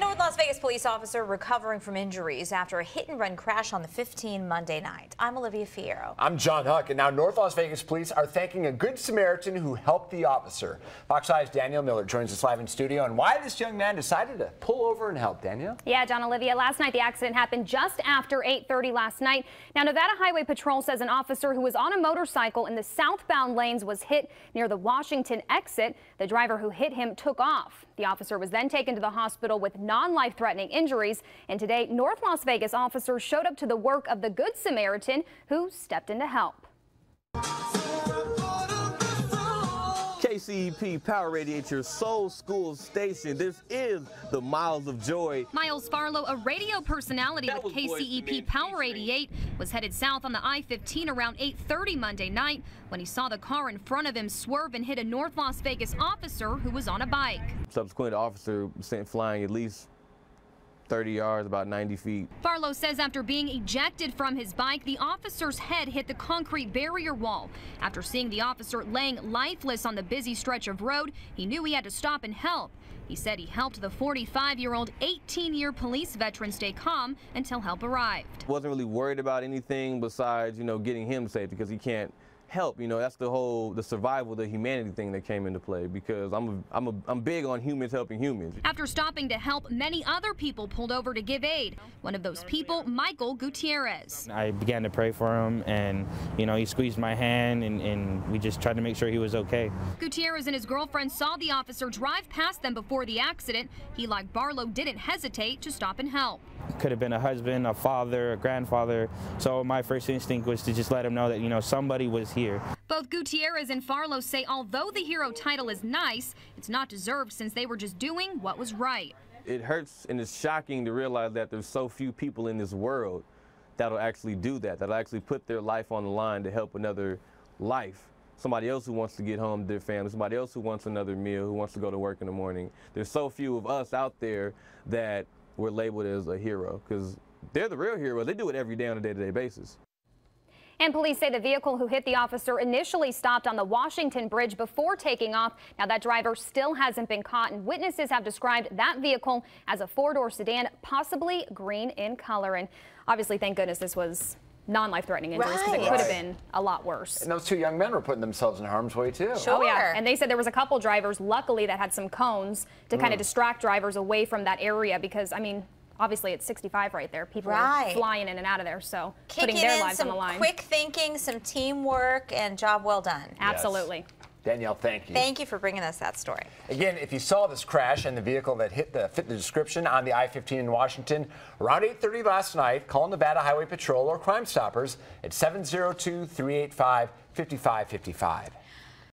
North Las Vegas police officer recovering from injuries after a hit-and-run crash on the 15 Monday night. I'm Olivia Fierro. I'm John Huck, and now North Las Vegas police are thanking a good Samaritan who helped the officer. Fox 5's Danielle Miller joins us live in studio on why this young man decided to pull over and help. Danielle? Yeah, John, Olivia, last night the accident happened just after 8:30 last night. Now, Nevada Highway Patrol says an officer who was on a motorcycle in the southbound lanes was hit near the Washington exit. The driver who hit him took off. The officer was then taken to the hospital with non-life-threatening injuries, and today North Las Vegas officers showed up to the work of the Good Samaritan who stepped in to help. KCEP Power Radiates your soul school station. This is the Miles of Joy. Miles Farlow, a radio personality with KCEP Power 88, was headed south on the I-15 around 8:30 Monday night when he saw the car in front of him swerve and hit a North Las Vegas officer who was on a bike. Subsequently, the officer sent flying at least 30 yards, about 90 feet. Farlow says after being ejected from his bike, the officer's head hit the concrete barrier wall. After seeing the officer laying lifeless on the busy stretch of road, he knew he had to stop and help. He said he helped the 45-year-old 18-year police veteran stay calm until help arrived. Wasn't really worried about anything besides, getting him safe because he can't help. That's the survival, the humanity thing that came into play, because I'm big on humans helping humans. After stopping to help, many other people pulled over to give aid. One of those people, Michael Gutierrez. I began to pray for him, and he squeezed my hand, and we just tried to make sure he was okay. Gutierrez and his girlfriend saw the officer drive past them before the accident. He, like Barlow, didn't hesitate to stop and help. Could have been a husband, a father, a grandfather. So my first instinct was to just let him know that, somebody was here. Both Gutierrez and Farlow say although the hero title is nice, it's not deserved since they were just doing what was right. It hurts and it's shocking to realize that there's so few people in this world that'll actually do that'll actually put their life on the line to help another life. Somebody else who wants to get home to their family, somebody else who wants another meal, who wants to go to work in the morning. There's so few of us out there that we're labeled as a hero, because they're the real heroes. They do it every day on a day-to-day basis. And police say the vehicle who hit the officer initially stopped on the Washington Bridge before taking off. Now, that driver still hasn't been caught, and witnesses have described that vehicle as a four-door sedan, possibly green in color. And obviously, thank goodness this was non-life-threatening injuries, because it could have been a lot worse. And those two young men were putting themselves in harm's way, too. Sure. Oh, yeah. And they said there was a couple drivers, luckily, that had some cones to kind of distract drivers away from that area, because, obviously it's 65 right there. People are flying in and out of there, so putting their lives on the line. Quick thinking, some teamwork, and job well done. Absolutely. Yes. Danielle, thank you. Thank you for bringing us that story. Again, if you saw this crash and the vehicle that fit the description on the I-15 in Washington around 8:30 last night, call Nevada Highway Patrol or Crime Stoppers at 702-385-5555.